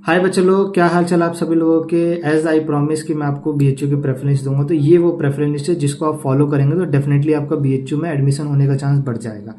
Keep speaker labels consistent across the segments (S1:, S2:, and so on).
S1: हाय बच्चों लोग, क्या हाल चाल आप सभी लोगों के। एज आई प्रॉमिस कि मैं आपको बीएचयू की प्रेफरेंस दूंगा, तो ये वो प्रेफरेंस लिस्ट है जिसको आप फॉलो करेंगे तो डेफिनेटली आपका बीएचयू में एडमिशन होने का चांस बढ़ जाएगा।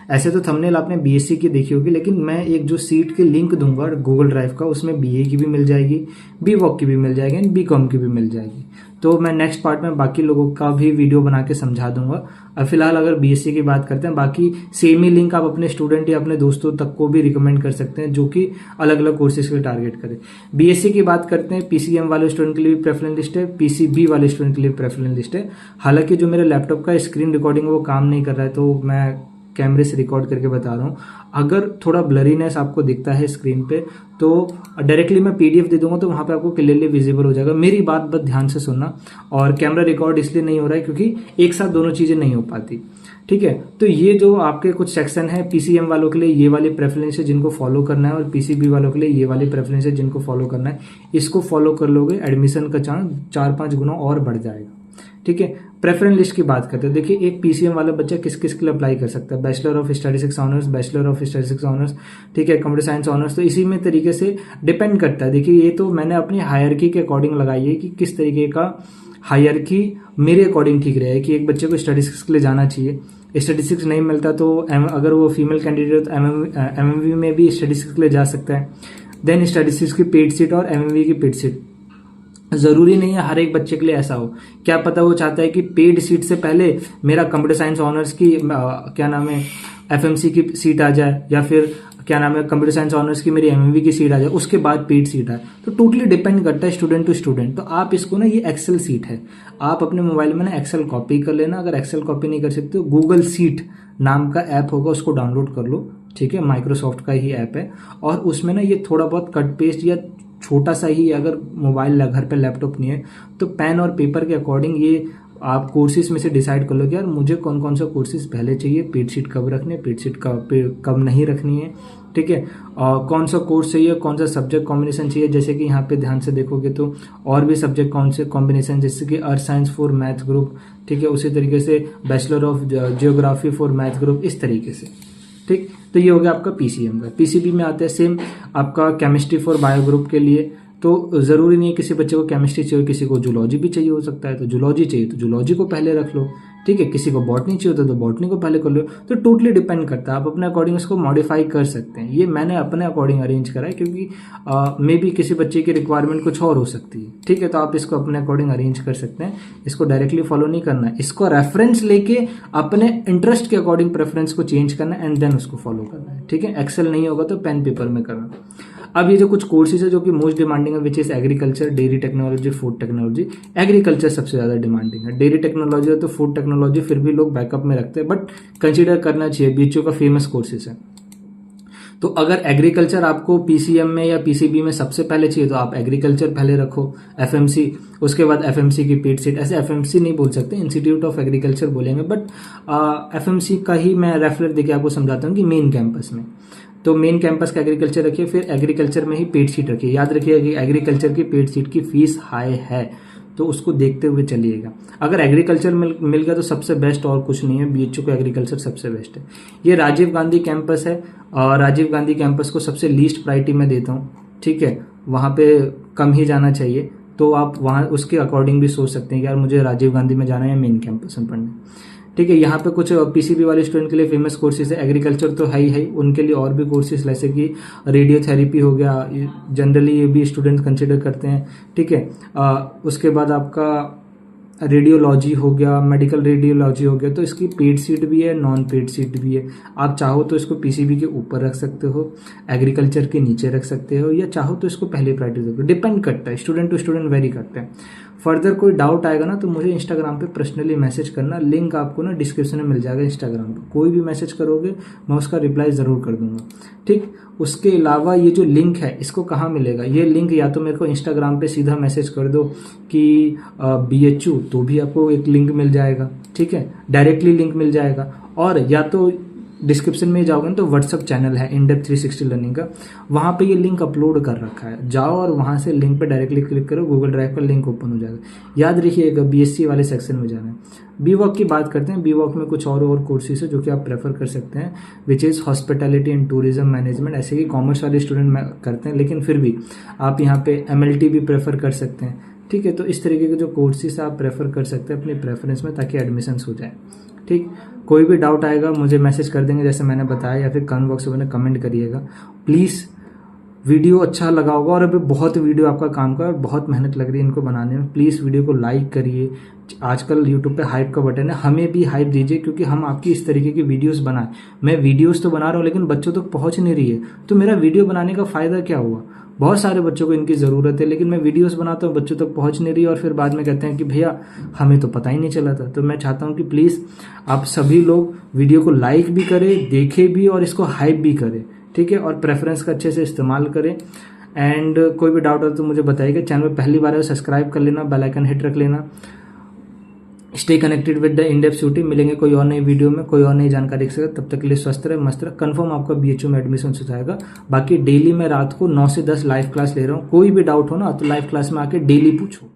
S1: ऐसे तो थंबनेल आपने बीएससी की देखी होगी, लेकिन मैं एक जो सीट की लिंक दूंगा गूगल ड्राइव का, उसमें बीए की भी मिल जाएगी, बी वॉक की भी मिल जाएगी एंड बी कॉम की भी मिल जाएगी। तो मैं नेक्स्ट पार्ट में बाकी लोगों का भी वीडियो बना के समझा दूंगा। अब फिलहाल अगर बीएससी की बात करते हैं, बाकी सेम ही लिंक आप अपने स्टूडेंट या अपने दोस्तों तक को भी रिकमेंड कर सकते हैं जो कि अलग अलग कोर्सेज के टारगेट करें। बीएससी की बात करते हैं, पीसीएम वाले स्टूडेंट के लिए भी प्रेफरेंस लिस्ट है, पीसीबी वाले स्टूडेंट के लिए प्रेफरेंस लिस्ट है। हालांकि जो मेरे लैपटॉप का स्क्रीन रिकॉर्डिंग वो काम नहीं कर रहा है, तो मैं कैमरे से रिकॉर्ड करके बता रहा हूँ। अगर थोड़ा ब्लरीनेस आपको दिखता है स्क्रीन पे तो डायरेक्टली मैं पीडीएफ दे दूंगा, तो वहां पे आपको क्लियरली विजिबल हो जाएगा। मेरी बात बस ध्यान से सुनना। और कैमरा रिकॉर्ड इसलिए नहीं हो रहा है क्योंकि एक साथ दोनों चीजें नहीं हो पाती, ठीक है। तो ये जो आपके कुछ सेक्शन है, पीसीएम वालों के लिए ये वाली प्रेफरेंस है जिनको फॉलो करना है, और पीसीबी वालों के लिए ये वाली प्रेफरेंस है जिनको फॉलो करना है। इसको फॉलो कर लोगे, एडमिशन का चांस 4-5 गुना और बढ़ जाएगा, ठीक है। प्रेफरेंस लिस्ट की बात करते हैं। देखिए, एक पीसीएम वाला बच्चा किस किस के लिए अप्लाई कर सकता है। Bachelor of statistics honours, bachelor of statistics honours, ठीक है, कंप्यूटर साइंस ऑनर्स। तो इसी में तरीके से डिपेंड करता है। देखिए, ये तो मैंने अपनी हायरकी के अकॉर्डिंग लगाई है कि किस तरीके का हायरकी मेरे अकॉर्डिंग ठीक रहे कि एक बच्चे को स्टैटिस्टिक्स के लिए जाना चाहिए। स्टैटिस्टिक्स नहीं मिलता तो अगर वो फीमेल कैंडिडेट तो एमएमवी में भी स्टैटिस्टिक्स के लिए जा सकता है। देन स्टैटिस्टिक्स की पेड सीट और एमएमवी की पेड सीट। जरूरी नहीं है हर एक बच्चे के लिए ऐसा हो। क्या पता वो चाहता है कि पेड सीट से पहले मेरा कंप्यूटर साइंस ऑनर्स की क्या नाम है एफएमसी की सीट आ जाए, या फिर क्या नाम है कंप्यूटर साइंस ऑनर्स की मेरी एमएमवी की सीट आ जाए, उसके बाद पेड सीट आए। तो टोटली डिपेंड करता है स्टूडेंट टू स्टूडेंट। तो आप इसको ना, ये एक्सेल सीट है, आप अपने मोबाइल में ना एक्सेल कॉपी कर लेना। अगर एक्सेल कॉपी नहीं कर सकते तो गूगल सीट नाम का ऐप होगा, उसको डाउनलोड कर लो, ठीक है। माइक्रोसॉफ्ट का ही ऐप है, और उसमें ना ये थोड़ा बहुत कट पेस्ट या छोटा सा ही, अगर मोबाइल घर पे लैपटॉप नहीं है तो पेन और पेपर के अकॉर्डिंग ये आप कोर्सेज में से डिसाइड कर लो कि यार मुझे कौन कौन सा कोर्सेज पहले चाहिए, पेड शीट कब रखनी है, पेड शीट कब नहीं रखनी है, ठीक है। और कौन सा कोर्स चाहिए, कौन सा सब्जेक्ट कॉम्बिनेशन चाहिए। जैसे कि यहाँ पे ध्यान से देखोगे तो और भी सब्जेक्ट कौन से कॉम्बिनेशन, जैसे कि earth science for math group, ठीक है। उसी तरीके से bachelor of geography for math group, इस तरीके से, ठीक। तो ये हो गया आपका पीसीएम का। पीसीबी में आते हैं सेम आपका केमिस्ट्री फॉर बायो ग्रुप के लिए। तो जरूरी नहीं है किसी बच्चे को केमिस्ट्री चाहिए, किसी को जूलॉजी भी चाहिए हो सकता है। तो जूलॉजी चाहिए तो जूलॉजी को पहले रख लो, ठीक है। किसी को बॉटनी चाहिए होता है तो बॉटनी को पहले कर लो। तो टोटली डिपेंड करता है, आप अपने अकॉर्डिंग इसको मॉडिफाई कर सकते हैं। ये मैंने अपने अकॉर्डिंग अरेंज करा है क्योंकि मे बी किसी बच्चे की रिक्वायरमेंट कुछ और हो सकती है, ठीक है। तो आप इसको अपने अकॉर्डिंग अरेंज कर सकते हैं। इसको डायरेक्टली फॉलो नहीं करना है, इसको रेफरेंस लेके अपने इंटरेस्ट के अकॉर्डिंग प्रेफरेंस को चेंज करना है एंड देन उसको फॉलो करना है, ठीक है। एक्सेल नहीं होगा तो पेन पेपर में करना। अब ये जो कुछ कोर्सेज है जो कि मोस्ट डिमांडिंग है, which is agriculture, dairy technology, food technology. Agriculture सबसे ज्यादा डिमांडिंग है। डेयरी टेक्नोलॉजी तो फूड टेक्नोलॉजी फिर भी लोग बैकअप में रखते हैं, बट कंसीडर करना चाहिए, बीएचयू का फेमस कोर्सेज है। तो अगर एग्रीकल्चर आपको पीसीएम में या पीसीबी में सबसे पहले चाहिए तो आप एग्रीकल्चर पहले रखो, एफएमसी, उसके बाद एफएमसी की पेड सीट। ऐसे एफएमसी नहीं बोल सकते, इंस्टीट्यूट ऑफ एग्रीकल्चर बोलेंगे, बट एफएमसी का ही मैं रेफर देके आपको समझाता हूँ कि मेन कैंपस में। तो मेन कैंपस का एग्रीकल्चर रखिए, फिर एग्रीकल्चर में ही पेड सीट रखिए। याद रखिएगा कि एग्रीकल्चर की पेड सीट की फीस हाई है, तो उसको देखते हुए चलिएगा। अगर एग्रीकल्चर मिल गया तो सबसे बेस्ट, और कुछ नहीं है, बीएचयू को एग्रीकल्चर सबसे बेस्ट है। ये राजीव गांधी कैंपस है, और राजीव गांधी कैंपस को सबसे लीस्ट प्रायोरिटी में देता हूँ, ठीक है। वहाँ पे कम ही जाना चाहिए, तो आप वहाँ उसके अकॉर्डिंग भी सोच सकते हैं कि यार मुझे राजीव गांधी में जाना है मेन कैंपस में पढ़ने, ठीक है। यहाँ पे कुछ पीसीबी वाले स्टूडेंट के लिए फेमस कोर्सेज है। एग्रीकल्चर तो है ही, उनके लिए और भी कोर्सेज जैसे कि रेडियोथेरेपी हो गया, जनरली ये भी स्टूडेंट कंसिडर करते हैं, ठीक है। उसके बाद आपका रेडियोलॉजी हो गया, मेडिकल रेडियोलॉजी हो गया। तो इसकी पेड सीट भी है, नॉन पेड सीट भी है। आप चाहो तो इसको पीसीबी के ऊपर रख सकते हो, एग्रीकल्चर के नीचे रख सकते हो, या चाहो तो इसको पहले प्रायोरिटी दो। डिपेंड करता है, स्टूडेंट टू स्टूडेंट वेरी करते हैं। फर्दर कोई डाउट आएगा ना तो मुझे इंस्टाग्राम पे पर्सनली मैसेज करना, लिंक आपको ना डिस्क्रिप्शन में मिल जाएगा इंस्टाग्राम पे। कोई भी मैसेज करोगे मैं उसका रिप्लाई जरूर कर दूंगा, ठीक। उसके अलावा ये जो लिंक है इसको कहाँ मिलेगा, ये लिंक या तो मेरे को इंस्टाग्राम पे सीधा मैसेज कर दो कि बीएचयू, तो भी आपको एक लिंक मिल जाएगा, ठीक है, डायरेक्टली लिंक मिल जाएगा। और या तो डिस्क्रिप्शन में जाओगे ना तो व्हाट्सअप चैनल है इनडेप्थ 360 लर्निंग का, वहाँ पे ये लिंक अपलोड कर रखा है, जाओ और वहाँ से लिंक पे डायरेक्टली क्लिक करो, गूगल ड्राइव का लिंक ओपन हो जाएगा। याद रखिएगा बीएससी वाले सेक्शन में जाना है। बी वॉक की बात करते हैं। बी वॉक में कुछ और कोर्सेज है जो कि आप प्रेफर कर सकते हैं, which is hospitality and tourism management. ऐसे कि कॉमर्स वाले स्टूडेंट करते हैं, लेकिन फिर भी आप यहाँ पे एमएलटी भी प्रेफर कर सकते हैं। ठीक है, तो इस तरीके के जो कोर्सेज आप प्रेफर कर सकते हैं अपनी प्रेफरेंस में, ताकि एडमिशन्स हो जाए। ठीक, कोई भी डाउट आएगा मुझे मैसेज कर देंगे जैसे मैंने बताया, या फिर कमेंट बॉक्स में कमेंट करिएगा प्लीज़। वीडियो अच्छा लगा होगा, और अभी बहुत वीडियो आपका काम का, बहुत मेहनत लग रही है इनको बनाने में। प्लीज़ वीडियो को लाइक करिए। आजकल यूट्यूब पे हाइप का बटन है, हमें भी हाइप दीजिए, क्योंकि हम आपकी इस तरीके की वीडियोस बनाएं। मैं वीडियोस तो बना रहा हूँ लेकिन बच्चों तक पहुँच नहीं रही है, तो मेरा वीडियो बनाने का फ़ायदा क्या हुआ? बहुत सारे बच्चों को इनकी ज़रूरत है, लेकिन मैं वीडियोस बनाता हूँ, बच्चों तक पहुँच नहीं रही, और फिर बाद में कहते हैं कि भैया हमें तो पता ही नहीं चला था। तो मैं चाहता हूँ कि प्लीज़ आप सभी लोग वीडियो को लाइक भी करें, देखें भी, और इसको हाइप भी करें। ठीक है, और प्रेफरेंस का अच्छे से इस्तेमाल करें। एंड कोई भी डाउट हो तो मुझे बताइएगा। चैनल में पहली बार है सब्सक्राइब कर लेना, बेल आइकन हिट रख लेना। Stay connected with the in-depth city. मिलेंगे कोई और नई वीडियो में, कोई और नई जानकारी के साथ। तब तक के लिए स्वस्थ रहे, मस्त रहे। कंफर्म आपका बीएचयू में एडमिशन हो जाएगा। बाकी डेली मैं रात को 9 से 10 लाइव क्लास ले रहा हूँ। कोई भी डाउट हो ना तो लाइव क्लास में आके डेली पूछो।